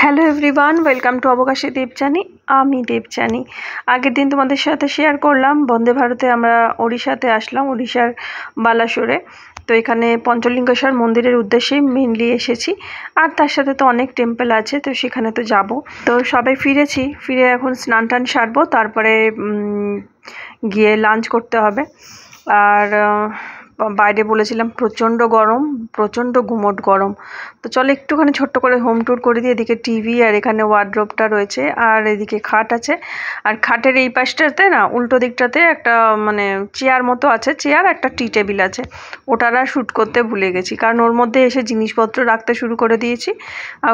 Hello everyone, welcome to Abakashi Debjani. আমি দেবযানী। আগের দিন তোমাদের সাথে শেয়ার করলাম বন্দে ভারতে আমরা ওড়িশাতে আসলাম, ওড়িশার বালাসোরে। তো এখানে পঞ্চলিঙ্গেশ্বর মন্দিরের উদ্দেশ্যেই মেনলি এসেছি, আর তার সাথে তো অনেক টেম্পল আছে, তো সেখানে তো যাব। তো সবাই ফিরে এখন স্নান টান সারবো, তারপরে গিয়ে লাঞ্চ করতে হবে। আর বাইরে বলেছিলাম প্রচণ্ড গুমোট গরম। তো চলো একটুখানি ছোট্ট করে হোম ট্যুর করে দিই। এদিকে টিভি, আর এখানে ওয়ার্ড্রোবটা রয়েছে, আর এদিকে খাট আছে। আর খাটের এই পাশটাতে না, উল্টো দিকটাতে একটা মানে চেয়ার মতো আছে, চেয়ার একটা টি টেবিল আছে। ওটার আর শ্যুট করতে ভুলে গেছি, কারণ ওর মধ্যে এসে জিনিসপত্র রাখতে শুরু করে দিয়েছি,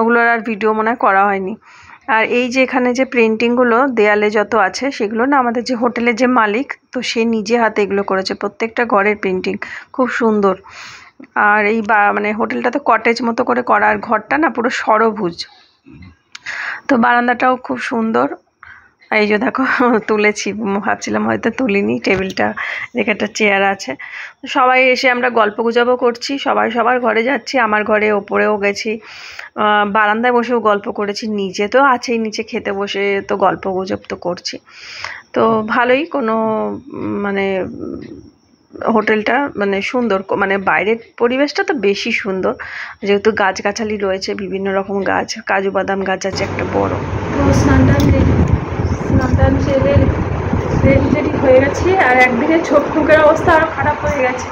ওগুলোর আর ভিডিও মনে হয় করা হয়নি। আর এই যে এখানে যে প্রিন্টিংগুলো দেয়ালে যত আছে, সেগুলো না আমাদের যে হোটেলের যে মালিক, তো সে নিজে হাতে এগুলো করেছে, প্রত্যেকটা ঘরের প্রিন্টিং খুব সুন্দর। আর এই মানে হোটেলটা তো কটেজ মতো করে করা, আর ঘরটা না পুরো ষড়ভুজ। তো বারান্দাটাও খুব সুন্দর। এই যে দেখো তুলেছি, ভাবছিলাম হয়তো তুলিনি। টেবিলটা দেখে একটা চেয়ার আছে। সবাই এসে আমরা গল্প গুজবও করছি, সবাই সবার ঘরে যাচ্ছি। আমার ঘরে ওপরেও গেছি, বারান্দায় বসেও গল্প করেছি, নিচে তো আছেই, নিচে খেতে বসে তো গল্প গুজব তো করছি। তো ভালোই, কোনো মানে হোটেলটা মানে সুন্দর, মানে বাইরের পরিবেশটা তো বেশি সুন্দর, যেহেতু গাছগাছালি রয়েছে, বিভিন্ন রকম গাছ, কাজু বাদাম গাছ আছে একটা বড়। তো স্নান টান সেরে রেডি হয়ে গেছি। আর একদিকে চোখ মুখের অবস্থা আরও খারাপ হয়ে গেছে,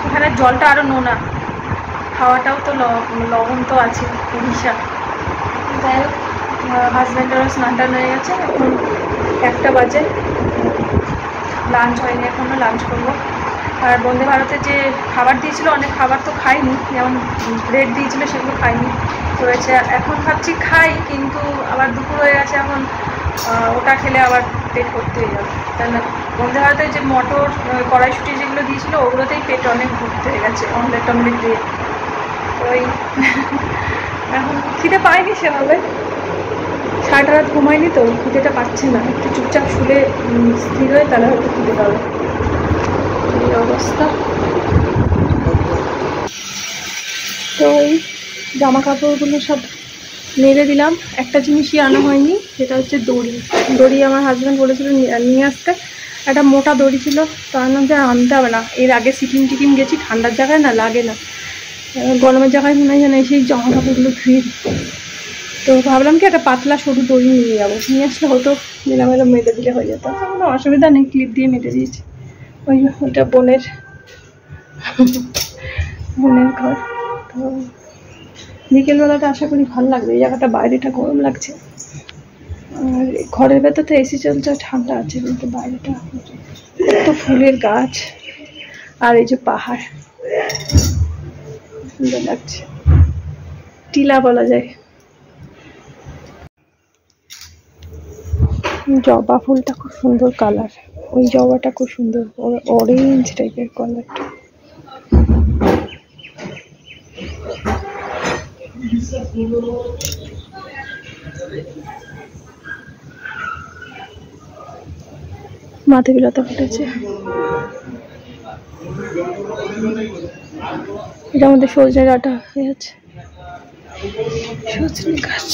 এখানে জলটা আরও নোনা, খাওয়াটাও তো লবণ তো আছে উড়িষ্যা। যাই হোক, হাজব্যান্ডেরও স্নান টান হয়ে গেছে, এখন 1টা বাজে, লাঞ্চ হয়নি এখনও, লাঞ্চ করবো। আর বন্দে ভারতে যে খাবার দিয়েছিলো, অনেক খাবার তো খাইনি, যেমন ব্রেড দিয়েছিলো সেগুলো খাইনি, রয়েছে। এখন ভাবছি খাই, কিন্তু আবার দুপুর হয়ে গেছে, এখন ওটা খেলে আবার পেট ভর্তি হয়ে যাবে। তাই না, বন্দে ভারতে যে মটর কড়াইশুঁটি যেগুলো দিয়েছিলো, ওগুলোতেই পেট অনেক ভর্তি হয়ে গেছে, অমলেট দিয়ে। তো ওই এখন খিদে পাইনি সেভাবে, সারাটা রাত ঘুমাইনি, তো খিদেটা পাচ্ছে না। একটু চুপচাপ শুলে স্থির হয়ে তাহলে হয়তো খিদে পাবে। এই অবস্থা। তো এই জামা কাপড়গুলো সব মেলে দিলাম। একটা জিনিসই আনা হয়নি, সেটা হচ্ছে দড়ি। আমার হাজব্যান্ড বলেছিল নিয়ে আসতে, একটা মোটা দড়ি ছিল, তো আনলাম যে আনতে হবে না, এর আগে সিকিম গেছি, ঠান্ডার জায়গায় না লাগে না, গরমের জায়গায় মনে হয় যেন সেই জামা কাপড়গুলো ধুয়ে দিই। তো ভাবলাম কি একটা পাতলা সরু দড়ি নিয়ে আসলে হতো, মেলামেলা মেলে দিলে হয়ে যেত, কোনো অসুবিধা নেই, ক্লিপ দিয়ে মেলে দিয়েছি। ওইটা বোনের ঘর। তো বিকেলবেলাটা আশা করি ভালো লাগবে, এই জায়গাটা বাইরেটা গরম লাগছে, আর ঘরের ভেতর তো এসি চলছে, ঠান্ডা আছে, কিন্তু বাইরেটা কত ফুলের গাছ, আর এই যে পাহাড়, সুন্দর লাগছে, টিলা বলা যায়। জবা ফুলটা খুব সুন্দর কালার, ওই জবাটা খুব সুন্দর, অরেঞ্জ টাইপের কালারটা। মাথা বিলাতে ফুটেছে, এটার মধ্যে সজনে ডাঁটা হয়ে আছে, সজনে গাছ,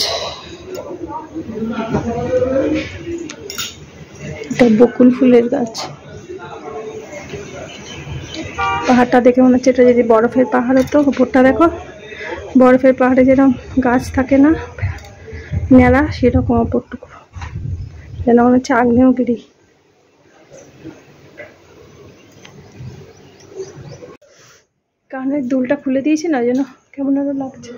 এটা বকুল ফুলের গাছ। পাহাড়টা দেখে মনে হচ্ছে এটা যদি বরফের পাহাড় হতো, উপরটা দেখো, বরফের পাহাড়ে যেরকম গাছ থাকে না নেড়া, সেরকম অপরটুকু, যেন মনে হচ্ছে আগ্নেয়গিরি। কানের দুলটা খুলে দিয়েছি না, যেন কেমন আরো লাগছে।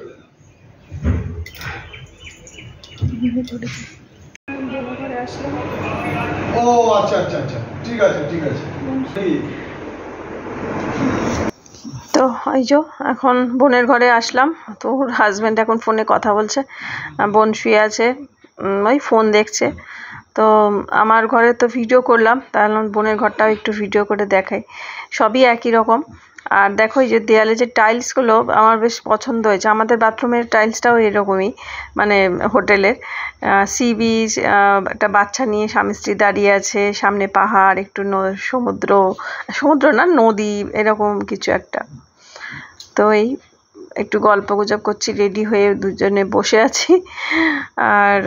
তো এই যে এখন বোনের ঘরে আসলাম, তো ওর হাজব্যান্ড এখন ফোনে কথা বলছে, বোন শুয়ে আছে, ওই ফোন দেখছে। তো আমার ঘরে তো ভিডিও করলাম, তাহলে বোনের ঘরটাও একটু ভিডিও করে দেখাই, সবই একই রকম। আর দেখো এই যে দেয়ালে যে টাইলসগুলো আমার বেশ পছন্দ হয়েছে, আমাদের বাথরুমের টাইলসটাও এরকমই, মানে হোটেলের। সি বিচ, একটা বাচ্চা নিয়ে স্বামী স্ত্রী দাঁড়িয়ে আছে, সামনে পাহাড়, একটু সমুদ্র না, নদী, এরকম কিছু একটা। তো এই একটু গল্প গুজব করছি, রেডি হয়ে দুজনে বসে আছি। আর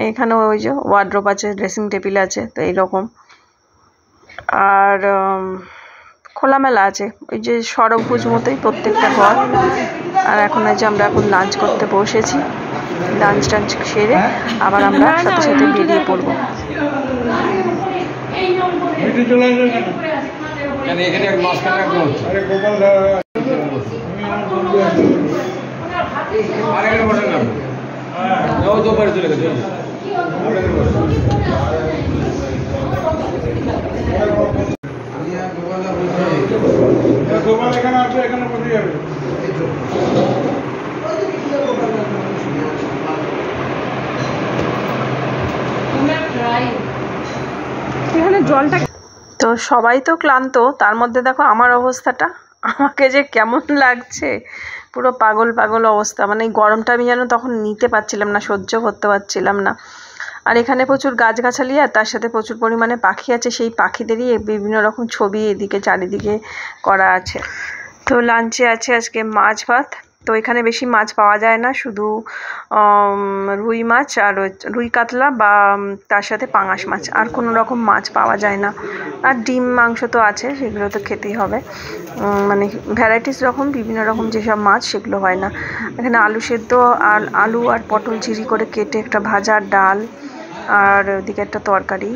এখানে ওই যে ওয়ার্ড্রোব আছে, ড্রেসিং টেবিল আছে, তো এইরকম। আর খোলামেলা আছে, ওই যে সরভুজ মতোই প্রত্যেকটা ঘর। আর এখন যে আমরা এখন লাঞ্চ করতে বসেছি, লাঞ্চ টাঞ্চ সেরে আবার আমরা সাথে সাথে বেরিয়ে পড়বো। এখানে জলটা তো সবাই তো ক্লান্ত, তার মধ্যে দেখো আমার অবস্থাটা, আমাকে যে কেমন লাগছে, পুরো পাগল পাগল অবস্থা। মানে এই গরমটা আমি যেন তখন নিতে পারছিলাম না, সহ্য করতে পারছিলাম না। আর এখানে প্রচুর গাছগাছালি আর তার সাথে প্রচুর পরিমাণে পাখি আছে, সেই পাখিদেরই বিভিন্ন রকম ছবি এদিকে চারিদিকে করা আছে। তো লাঞ্চে আছে আজকে মাছ ভাত। তো এখানে বেশি মাছ পাওয়া যায় না, শুধু রুই মাছ আর রুই কাতলা বা তার সাথে পাঙাশ মাছ, আর কোনো রকম মাছ পাওয়া যায় না। আর ডিম মাংস তো আছে, সেগুলো তো খেতেই হবে। মানে ভ্যারাইটিস রকম বিভিন্ন রকম যেসব মাছ সেগুলো হয় না। এখানে আলু সেদ্ধ আর আলু আর পটল ঝিরি করে কেটে একটা ভাজা, ডাল, আর ওদিকে একটা তরকারি,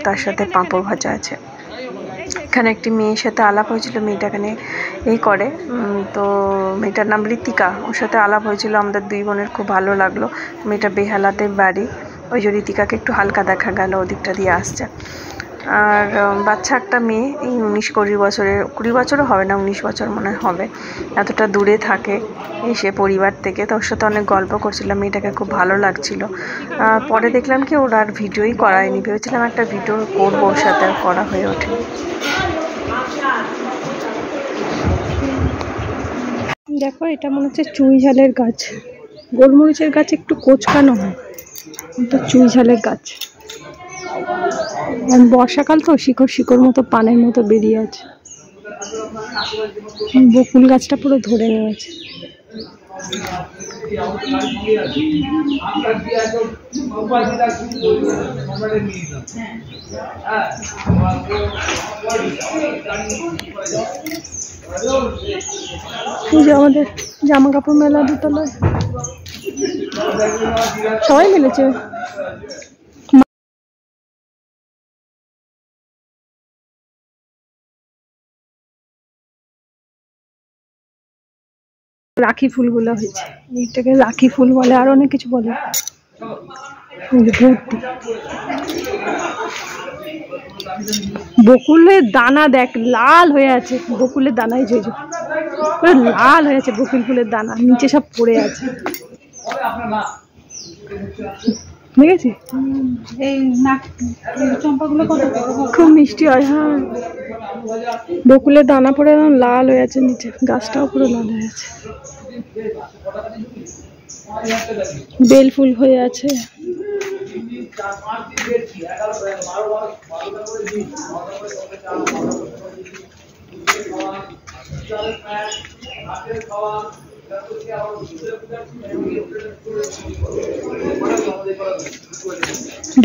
তার সাথে পাঁপড় ভাজা আছে। এখানে একটি মেয়ের সাথে আলাপ হয়েছিল, মেয়েটা এখানে এই করে, তো মেয়েটার নাম ঋতিকা, ওর সাথে আলাপ হয়েছিল। আমাদের দুই বোনের খুব ভালো লাগলো। মেয়েটা বেহালাতে বাড়ি, ওই যে ঋতিকাকে একটু হালকা দেখা গেল, ওদিকটা দিয়ে আসছে। আর বাচ্চা একটা মেয়ে, এই 19-20 বছরের, 20 বছরও হবে না, 19 বছর মনে হবে। এতটা দূরে থাকে এসে পরিবার থেকে, তো ওর সাথে অনেক গল্প করছিলাম, মেয়েটাকে খুব ভালো লাগছিল। পরে দেখলাম কি ওর আর ভিডিওই করায়নি, ভেবেছিলাম একটা ভিডিও করবো, ওর সাথে আর করা হয়ে ওঠে। দেখো এটা মনে হচ্ছে চুই ঝালের গাছ, গোলমরিচের গাছ একটু কোচকানো হয়, তো চুই ঝালের গাছ। বর্ষাকাল তো শিকড় শিকড় মতো পানের মতো বেরিয়ে আছে। বকুল গাছটা পুরো ধরে নিয়েছে। এই যে আমাদের জামা কাপড় মেলা দুতলায় সবাই মিলেছে। রাখি ফুলগুলো হয়েছে, এইটাকে রাখি ফুল বলে, আর অনেক কিছু বলে। বকুলের দানা দেখ লাল হয়ে আছে, বকুলের দানাই যে লাল হয়ে আছে, বকুল ফুলের দানা নিচে সব পড়ে আছে, দেখেছি? এই চম্পাগুলো খুব মিষ্টি হয়। হ্যাঁ, বকুলের দানা পড়ে লাল হয়ে আছে নিচে, গাছটাও পুরো লাল হয়ে আছে। বেল ফুল হয়ে আছে।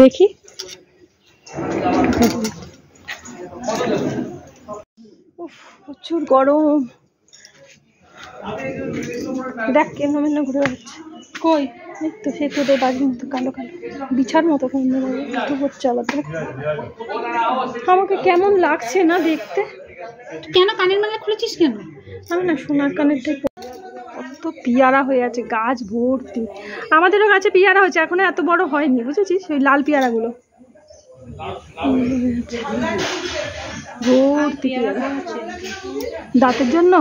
দেখি প্রচুর গরম। দেখ কেন ঘুরে বেড়াচ্ছে, কই তো সে তোদের বাড়ির মতো কালো কালো বিছার মতো একটু হচ্ছে আবার। দেখ আমাকে কেমন লাগছে না দেখতে। কেন কানের মালা খুলেছিস কেন? আমি না সোনার কানেরটা। কত পিয়ারা হয়ে আছে, গাছ ভর্তি। আমাদেরও গাছে পিয়ারা হয়েছে, এখনো এত বড় হয়নি, বুঝেছিস? ওই লাল পিয়ারাগুলো ভর্তি পিয়ারা। দাঁতের জন্য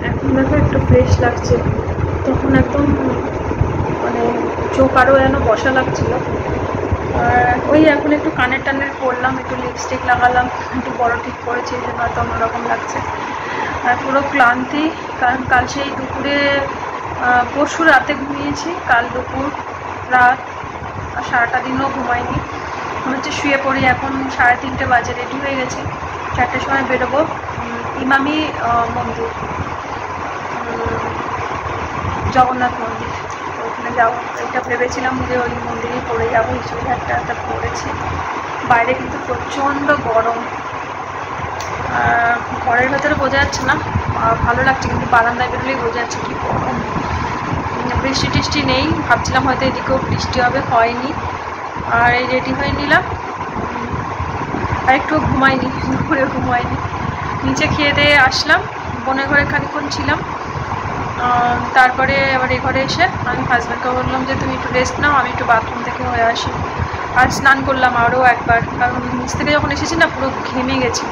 এখন দেখো একটু ফ্রেশ লাগছে, তখন একদম মানে চোখ আরও যেন বসা লাগছিল। আর ওই এখন একটু কানের টানের পরলাম, একটু লিপস্টিক লাগালাম, একটু বড় ঠিক করেছি, এই জন্য হয়তো অন্যরকম লাগছে। আর পুরো ক্লান্তি, কারণ কাল সেই দুপুরে পরশু রাতে ঘুমিয়েছি, কাল দুপুর রাত আর সারাটা দিনও ঘুমাইনি। মনে হচ্ছে শুয়ে পড়ি। এখন 3:30 বাজে, রেডি হয়ে গেছি, 4টার সময় বেরোবো। ইমামি মন্দির, জগন্নাথ মন্দির, ওখানে যাবো। এটা ভেবেছিলাম যে ওই মন্দিরেই পড়ে যাবো, হিসেবে একটা পড়েছি। বাইরে কিন্তু প্রচণ্ড গরম, ঘরের ভেতরে বোঝা যাচ্ছে না, ভালো লাগছে, কিন্তু বারান্দায় বেরোলেই বোঝা যাচ্ছে কি গরম। বৃষ্টি টিষ্টি নেই, ভাবছিলাম হয়তো এদিকেও বৃষ্টি হবে, হয়নি। আর এই রেডি হয়ে নিলাম, আর একটু ঘুমাইনি, দুপুরে ঘুমাইনি। নিচে খেয়ে দিয়ে আসলাম, বোনের ঘরে খানিক্ষণ ছিলাম। তারপরে আবার এই ঘরে এসে আমি হাজব্যান্ডকে বললাম যে তুমি একটু রেস্ট নাও, আমি একটু বাথরুম থেকে হয়ে আসি। আর স্নান করলাম আরও একবার, কারণ নিচ থেকে যখন এসেছি না পুরো ঘেমে গেছি।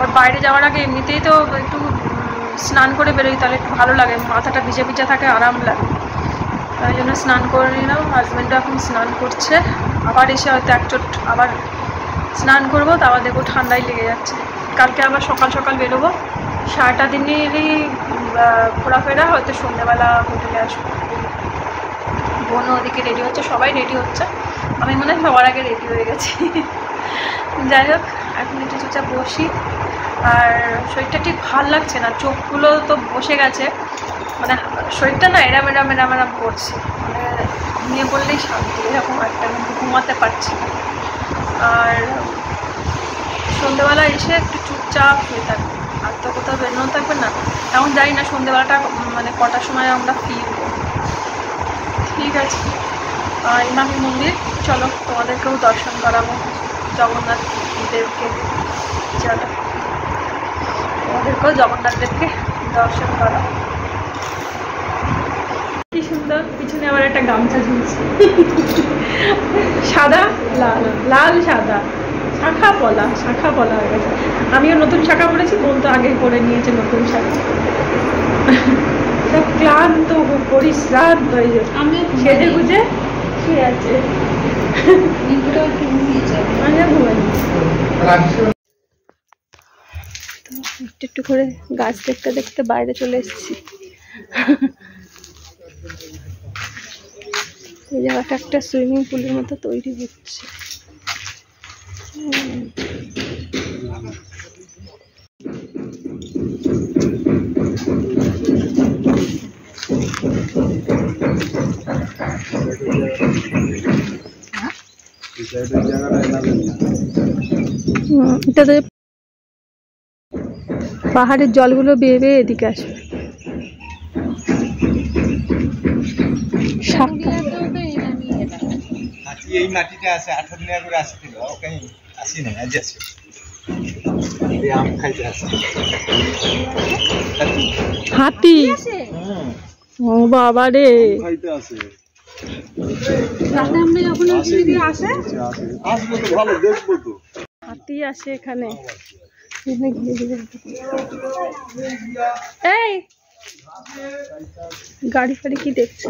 আর বাইরে যাওয়ার আগে এমনিতেই তো একটু স্নান করে বেরোই, তাহলে একটু ভালো লাগে, মাথাটা ভিজে ভিজে থাকে, আরাম লাগে। তাই জন্য স্নান করে নিলাম। হাজব্যান্ডও এখন স্নান করছে, আবার এসে হয়তো এক চোট আবার স্নান করবো, তা আবার দেখবো ঠান্ডাই লেগে যাচ্ছে। কালকে আবার সকাল সকাল বেরোবো, সারাটা দিনেরই ঘোরাফেরা, হয়তো সন্ধ্যেবেলা হোটেলে আসবো। বোনও ওদিকে রেডি হচ্ছে, সবাই রেডি হচ্ছে, আমি মনে হয় সবার আগে রেডি হয়ে গেছি। যাই হোক, এখন একটু চুপচাপ বসি। আর শরীরটা ঠিক ভাল লাগছে না, চোখগুলো তো বসে গেছে, মানে শরীরটা না এরাম এরাম এরাম এরাম করছে, মানে ঘুমিয়ে পড়লেই শান্তি, এরকম একটা, কিন্তু ঘুমাতে পারছি না। আর সন্ধ্যেবেলা এসে একটু চুপচাপ হয়ে থাকবে, আর তো কোথাও বেরোনো থাকবে না। এখন জানি না সন্ধ্যেবেলাটা মানে কটার সময় আমরা ফিরব। ঠিক আছে, ইমামি মন্দির, চলো তোমাদেরকেও দর্শন করাবো, জগন্নাথ দেবকে। চলো তোমাদেরকেও জগন্নাথ দেবকে দর্শন করাবো। কি সুন্দর, পিছনে আবার একটা গামছা ঝুলছে, সাদা লাল, লাল সাদা, শাখা পলা হয়ে গেছে। আমিও নতুন শাখা পরেছি, বোন তো আগেই পরে নিয়েছে নতুন শাখা। সব ক্লান্ত পরিশ্রান্ত হয়ে যাচ্ছে, সেজে গুজে শুয়ে আছে। একটু করে গাছ দেখতে দেখতে বাইরে চলে এসেছি। এই জায়গাটা একটা সুইমিং পুলের মতো তৈরি হচ্ছে। এটাতে পাহাড়ের জলগুলো বেয়ে বেয়ে এদিকে আসবে। এই মাটিতে আছে 18 দিন আগে আসছিল, ওখানে আসি না, আজ আছে। এই আম খাইতে আছে হাতি, ও বাবা রে, খাইতে আছে। রাতে আমরা যখন ওইদিকে আসে আসবো তো, ভালো দেখবো তো, হাতি আসে এখানে। এই গাড়ি ফাড়ি কি দেখছে?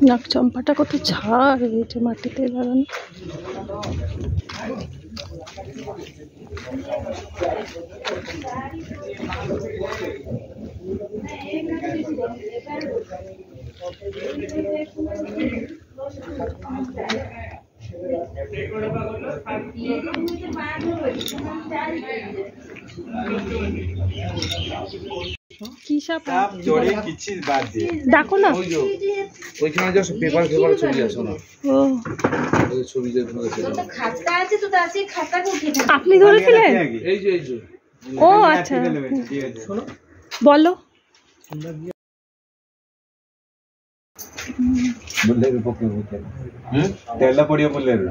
নাক চম্পাটা কত ঝাড় হয়েছে মাটিতে লাগানো। কি সাপ জড়ে কিছু বাদ দিয়ে ডাকো না, ওইখানে যা পেপার চলে আসো না। ও ওই ছবি যে তো খাতা আছে, তো আছে খাতাকে উঠে দাও। আপনি ধরেছিলেন? এই যে ও আচ্ছা, শোনো বলো। बुल्लेरू पके बुझे तेल पड़ियो बुल्लेरू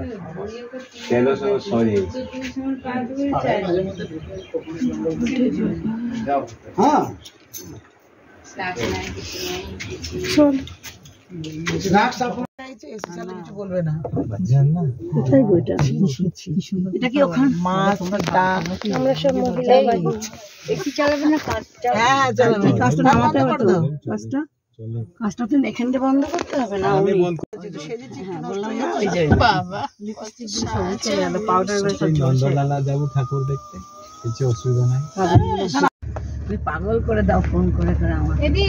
तेल सब सॉरी हां চল স্ন্যাক্স আপনারা চাইছে এসে কিছু বলবে না জান না কোথায় বইটা? এটা কি ওখানে মাছ ডাক আমরা সব মহিলা বাড়ি একটু চালাবে না, কাজটা হ্যাঁ চালাবে কাজটা নামাতে হবে তো কাজটা কাজটা তো এখান থেকে বন্ধ করতে হবে না। আমি বন্ধ সেজেছি বললাম না ওই যে বাবা লিপস্টিক গুলো সব উঠে গেল, পাউডার গুলো সব নন্দলালা যাব ঠাকুর দেখতে, কিছু অসুবিধা নাই। তুই পাগল করে দাও ফোন করে করে আমার এদি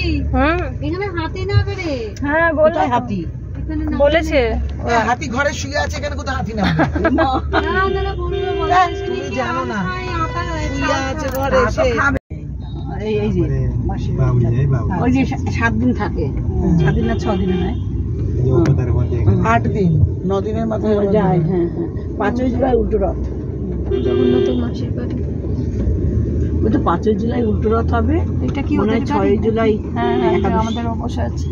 এখানে হাতি না বেরে হ্যাঁ বললো হাতি বলেছে হাতি ঘরে শুয়ে আছে, এখানে কোথায় হাতি না? না না বন্ধুরা তুমি জানো না শুয়ে আছে ঘরে এসে এই যে মাসি ওই যে 7 দিন থাকে, 7 দিন না 6 দিন হয়, 8 দিন 9 দিনের মাথায় যায়। হ্যাঁ হ্যাঁ 5ই জুলাই উল্টো রথ, জগন্নাথ মাসির বাড়ি। ওই তো 5ই জুলাই উল্টো রথ হবে। এটা কি মনে হয় 6ই জুলাই হ্যাঁ হ্যাঁ একাদশী। আমাদের অবশ্য আছে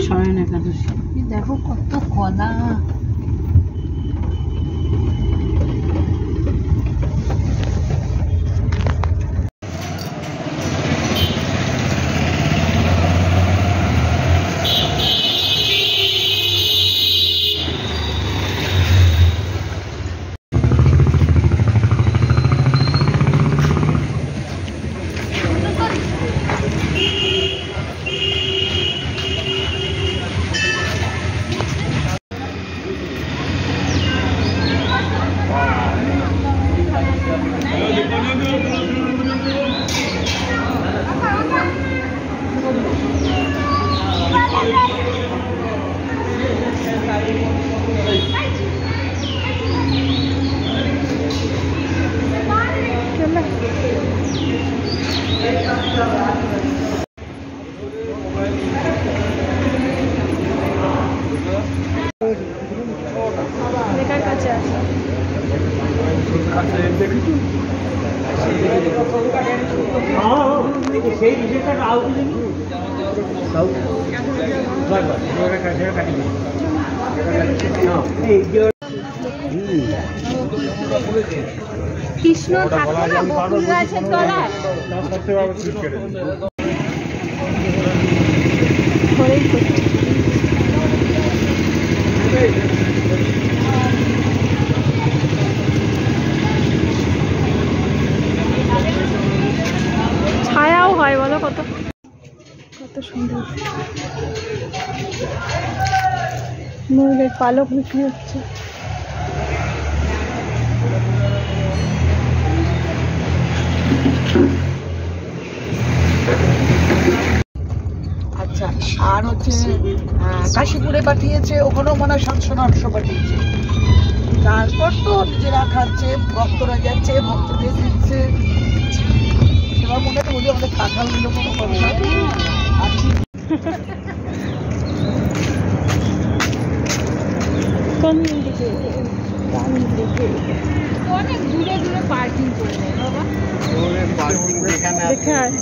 শয়ন একাদশী। দেখো কত কলা। লেখার কাছে আছে কৃষ্ণ থাকতো না বকুল গাছের তলায়। ঘরেই করছে। ছায়াও হয় বলো, কত কত সুন্দর ময়ূরের পালক বিক্রি হচ্ছে। আচ্ছা, আর হচ্ছে কাশীপুরে পাঠিয়েছে, ওখানেও মনে হয় 700-800 পাঠিয়েছে। তারপর তো নিজেরা খাচ্ছে, ভক্তরা যাচ্ছে, ভক্তদের দিচ্ছে। এবার মনে হয় ওদের আমাদের কাঁঠাল দিল কোনো কথা। কোন দিকে? অনেক দূরে দূরে পার্কিং করে দেয় বাবা। দেখে আয়।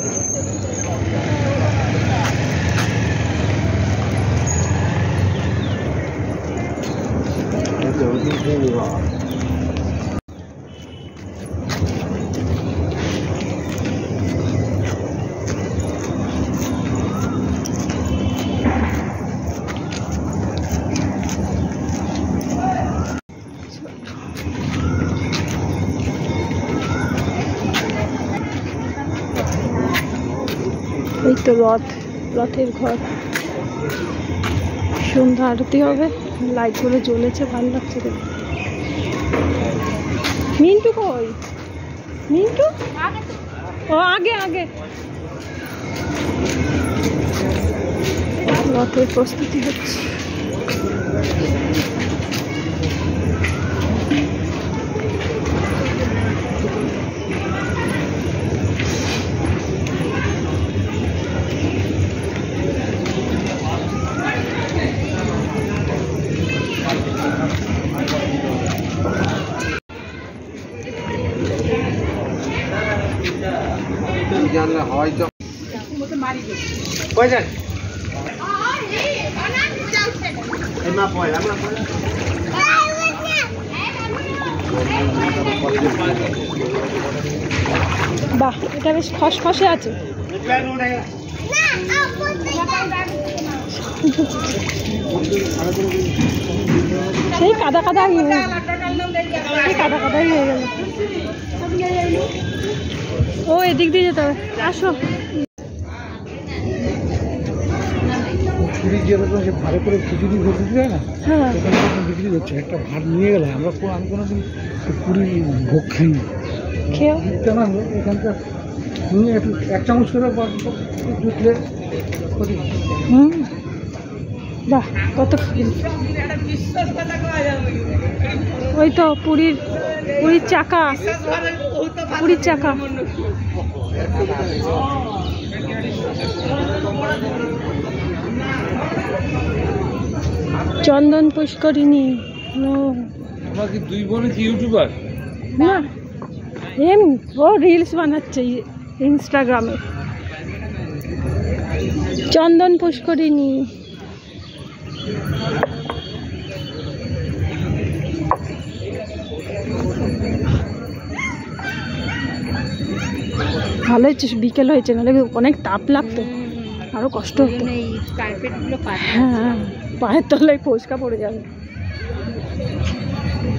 এই তো রথের ঘর। সন্ধ্যা আরতি হবে, লাইটগুলো জ্বলেছে, ভালো লাগছে দেখতে। মিন্টু কই? মিন্টু ও আগে আগে। রথের প্রস্তুতি হচ্ছে। বাহ, এটা বেশ খসখসে আছে। সেই কাদা কাদা হয়ে গেল। ও এদিক দিয়ে যেতে হবে, আসো। পুরী যেরকম যে ভালো করে খিচুড়ি ভেজে দেয় না, হ্যাঁ ওখানে বিক্রি করছে। একটা ভাত নিয়ে গেলে আমি কোনোদিন পুরীর ভোগ খাইনি। খেয়েও। এখানকার তুমি একটু 1 চামচ করে দুধলে বাহ, কত ওই তো পুরীর চাকা, পুরীর চাকা। চন্দন পুষ্করিণী। কি 2 বোনে কি ইউটিউবার না, ও রিলস বানাচ্ছে ইনস্টাগ্রামে। চন্দন পুষ্করিণী। ভালো হয়েছে, বিকেল হয়েছে, নাহলে অনেক তাপ লাগতো, আরো কষ্ট হতো। হ্যাঁ, পায়ের তলায় ফোসকা পড়ে যাবে।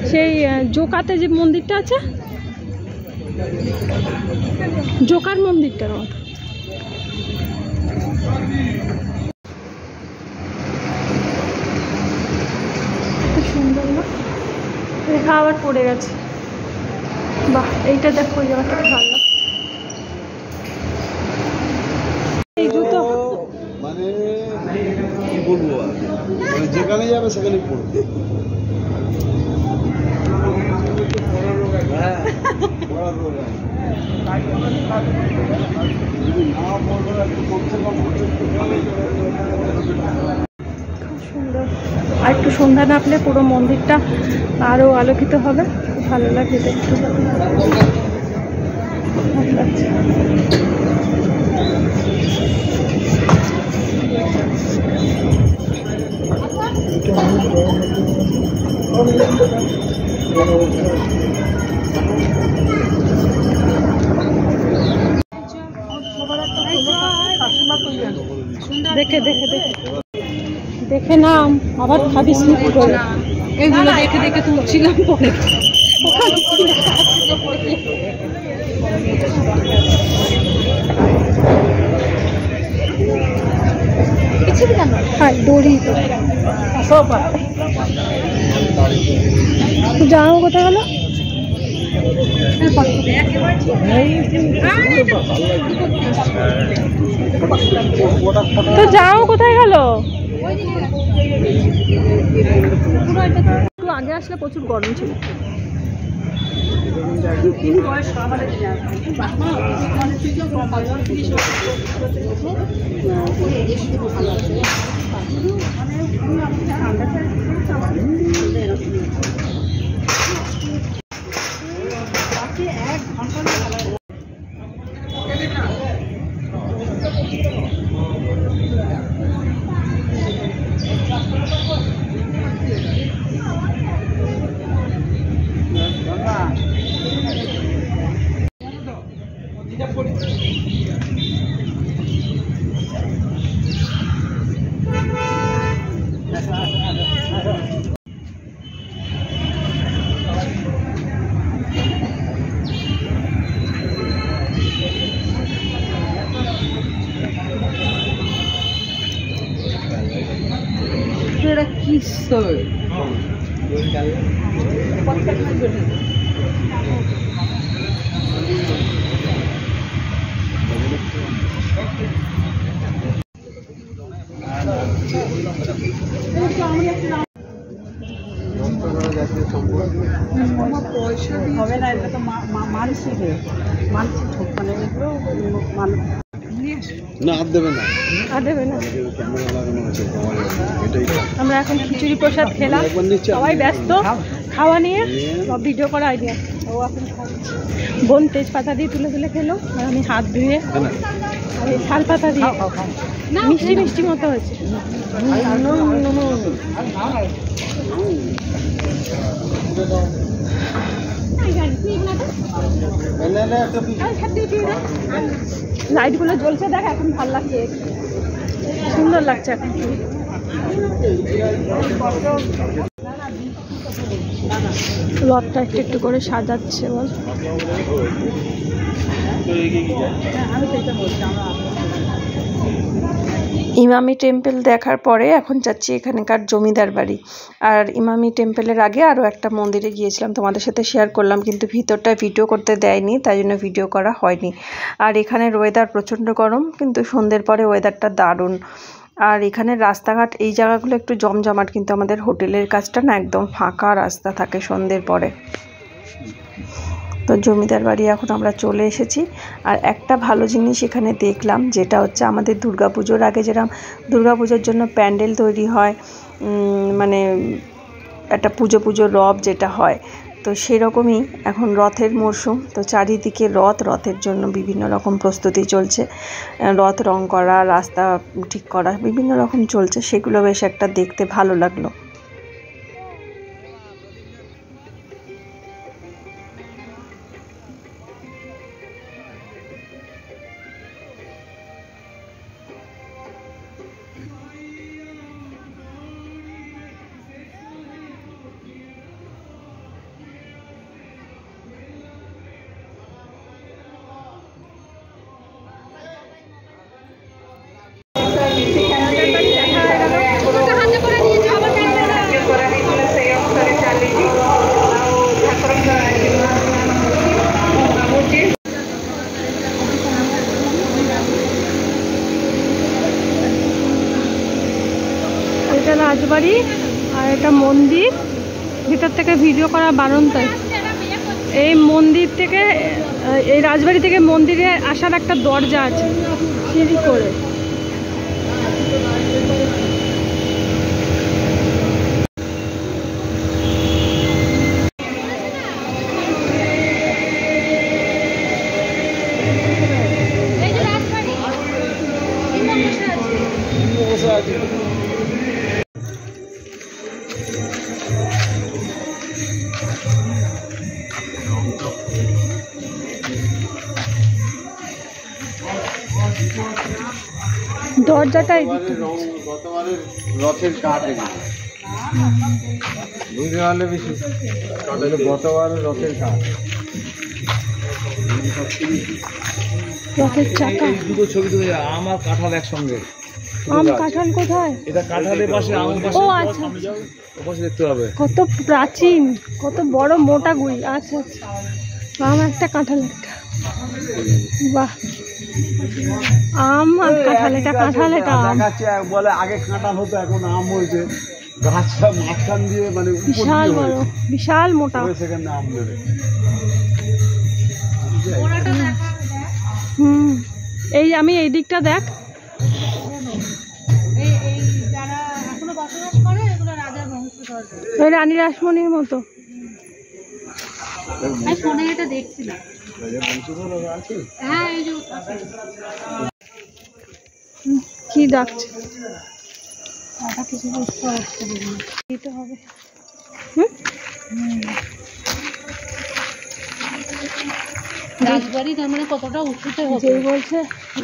সেই জোকাতে যে মন্দিরটা আছে, জোকার মন্দিরটার মতো। সুন্দর না? রেখা আবার পড়ে গেছে। বাহ, এইটা দেখো, ওই জায়গাটা ভালো। এই জুতো মানে কি বলবো, যেখানে যাবে সেখানে পড়বে। সুন্দর। আর একটু সন্ধ্যা নামলে পুরো মন্দিরটা আরো আলোকিত হবে, ভালো লাগে দেখতে। দেখে দেখে দেখে দেখে নাম, আবার খাবি স্লিপ করে। এগুলো দেখে দেখে তুলছিলাম পরে। হ্যাঁ, দড়ি তো যাও। কোথায় গেল? তো যাও, কোথায় গেল? একটু আগে আসলে প্রচুর গরম ছিল। হবে না, এটা তো মানসিক মানসিক মানে না, আর দেবে না, আর দেবে না। ক্যামেরা লাগানো আছে, এটাই। আমরা এখন খিচুড়ি প্রসাদ খেলাম, সবাই ব্যস্ত খাওয়া নিয়ে, সব ভিডিও করা আইডিয়া। ও এখন বোন তেজপাতা দিয়ে তুলে তুলে খেলো, আর আমি হাত ধুয়ে আর এই শাল পাতা দিয়ে মিষ্টি মিষ্টি মতো হয়েছে। লাইটগুলো জ্বলছে, দেখ এখন ভালো লাগছে, সুন্দর লাগছে এখন। রথটা একটু একটু করে সাজাচ্ছে বল। আমি ইমামি টেম্পল দেখার পরে এখন যাচ্ছি এখানকার জমিদার বাড়ি। আর ইমামি টেম্পলের আগে আরও একটা মন্দিরে গিয়েছিলাম, তোমাদের সাথে শেয়ার করলাম, কিন্তু ভিতরটা ভিডিও করতে দেয়নি, তাই জন্য ভিডিও করা হয়নি। আর এখানের ওয়েদার প্রচণ্ড গরম, কিন্তু সন্ধ্যের পরে ওয়েদারটা দারুণ। আর এখানে রাস্তাঘাট এই জায়গাগুলো একটু জমজমাট, কিন্তু আমাদের হোটেলের কাজটা না একদম ফাঁকা রাস্তা থাকে সন্ধ্যের পরে। তো জমিদার বাড়ি এখন আমরা চলে এসেছি। আর একটা ভালো জিনিস এখানে দেখলাম, যেটা হচ্ছে আমাদের দুর্গাপুজোর আগে যেরকম দুর্গাপুজোর জন্য প্যান্ডেল তৈরি হয়, মানে একটা পুজো রব যেটা হয়, তো সেরকমই এখন রথের মরশুম। তো চারিদিকে রথের জন্য বিভিন্ন রকম প্রস্তুতি চলছে, রথ রং করা, রাস্তা ঠিক করা, বিভিন্ন রকম চলছে। সেগুলো বেশ একটা দেখতে ভালো লাগলো। এটা রাজবাড়ি আর এটা মন্দির, ভিতর থেকে ভিডিও করা বারণ। তাই এই মন্দির থেকে, এই রাজবাড়ি থেকে মন্দিরে আসার একটা দরজা আছে সিঁড়ি করে। দরজাটাই রথের কাঠ বুঝতে পারলে বেশি গতবারের রথের কাঠ, রথের চাকা। দুটো ছবি তুলে আম আর কাঁঠাল একসঙ্গে। আম কাঁঠাল কোথায়? এটা কাঁঠালের পাশে, আমের পাশে। ও আচ্ছা, ওপাশে দেখতে হবে। কত প্রাচীন, কত বড় মোটা গুড়ি। আচ্ছা আচ্ছা, আম একটা কাঁঠাল একটা। বাহ, আম আর কাঁঠাল, এটা কাঁঠাল, এটা আম। বলে আগে কাঁঠাল হতো, এখন আম হয়েছে। গাছটা মাঝখান দিয়ে মানে বিশাল বড়, বিশাল মোটা। সেখানে আম ধরে। এই আমি এই দিকটা দেখ, ওই রানী রাসমণির মতো। কি ডাকছে? দিতে হবে। রাজবাড়ি তার মানে কতটা উঁচুতে হবে? যে বলছে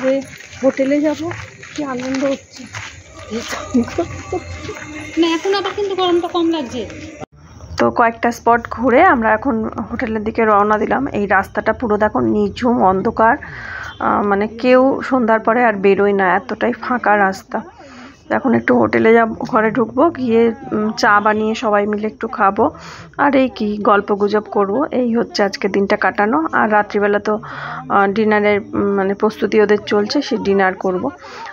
যে হোটেলে যাবো, কি আনন্দ হচ্ছে না, এখন আবার কিন্তু গরমটা কম লাগছে। তো কয়েকটা স্পট ঘুরে আমরা এখন হোটেলের দিকে রওনা দিলাম। এই রাস্তাটা পুরো দেখো নিঝুম অন্ধকার, মানে কেউ সন্ধ্যার পরে আর বেরোয় না, এতটাই ফাঁকা রাস্তা। এখন একটু হোটেলে ঘরে ঢুকবো, গিয়ে চা বানিয়ে সবাই মিলে একটু খাবো, আর এই কি গল্প গুজব করবো। এই হচ্ছে আজকে দিনটা কাটানো। আর রাত্রিবেলা তো ডিনারের মানে প্রস্তুতি ওদের চলছে, সে ডিনার করব।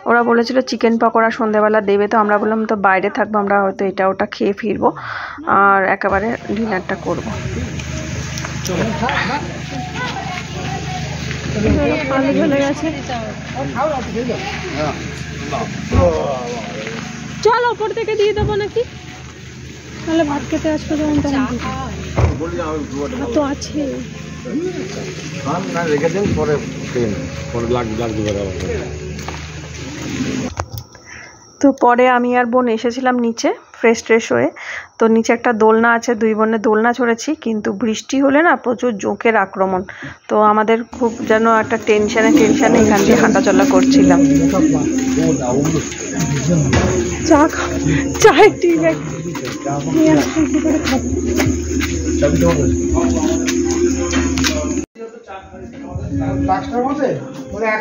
ওরা বলেছিল চিকেন পকোড়া সন্ধ্যেবেলা দেবে, তো আমরা বললাম তো বাইরে থাকবো, আমরা হয়তো এটা ওটা খেয়ে ফিরবো, আর একেবারে ডিনারটা করবো। আলু চলে গেছে, চল ওপর থেকে দিয়ে দেবো নাকি, তাহলে ভাত খেতে আসবে যখন তখন তো আছে। রেখে দিন, পরে লাগবে। তো পরে আমি আর বোন এসেছিলাম নিচে ফ্রেশ হয়ে। তো নিচে একটা দোলনা আছে, দুই বোনে দোলনা চড়েছি, কিন্তু বৃষ্টি হলে না প্রচুর জোঁকের আক্রমণ। তো আমাদের খুব যেন একটা টেনশানে এখান দিয়ে হাঁটাচলা করছিলাম। চায়ের টি ব্যাগ বাক্সটার মধ্যে এক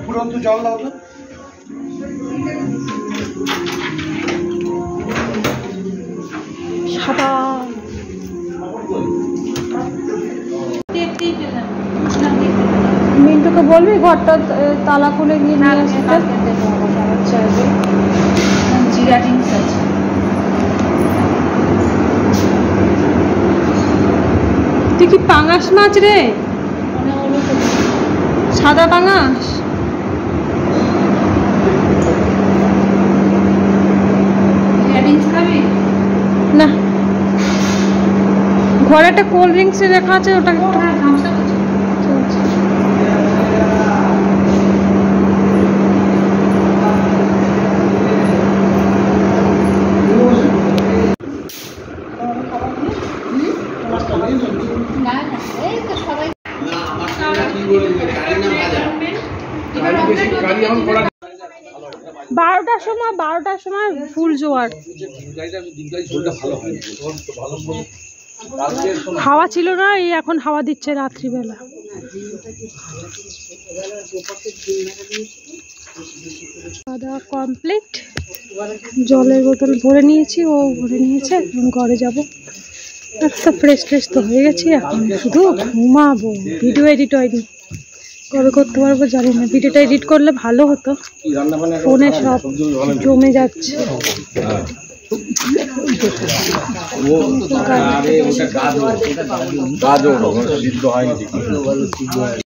ফুরন্ত জল দাও তো। সাদা। মিন্টুকে বলবি ঘরটা তালা খুলে গিয়ে নিয়ে আসতে। জিরা ড্রিঙ্কস আছে। তুই কি পাঙাশ মাছ রে? সাদা পাঙাশ। না, ঘরে একটা কোল্ড ড্রিঙ্কস রাখা আছে, ওটা একটু। বারোটার সময় ফুল জোয়ার। হাওয়া ছিল না, এই এখন হাওয়া দিচ্ছে রাত্রিবেলা। খাওয়া দাওয়া কমপ্লিট, জলের বোতল ভরে নিয়েছি, ও ভরে নিয়েছে। এখন ঘরে যাবো, একটা ফ্রেশ ট্রেশ তো হয়ে গেছি, এখন শুধু ঘুমাবো। ভিডিও এডিট হয়নি, কবে করতে পারবো জানি না। ভিডিওটা এডিট করলে ভালো হতো, ফোনে সব জমে যাচ্ছে। গাজর সিদ্ধ হয়নি।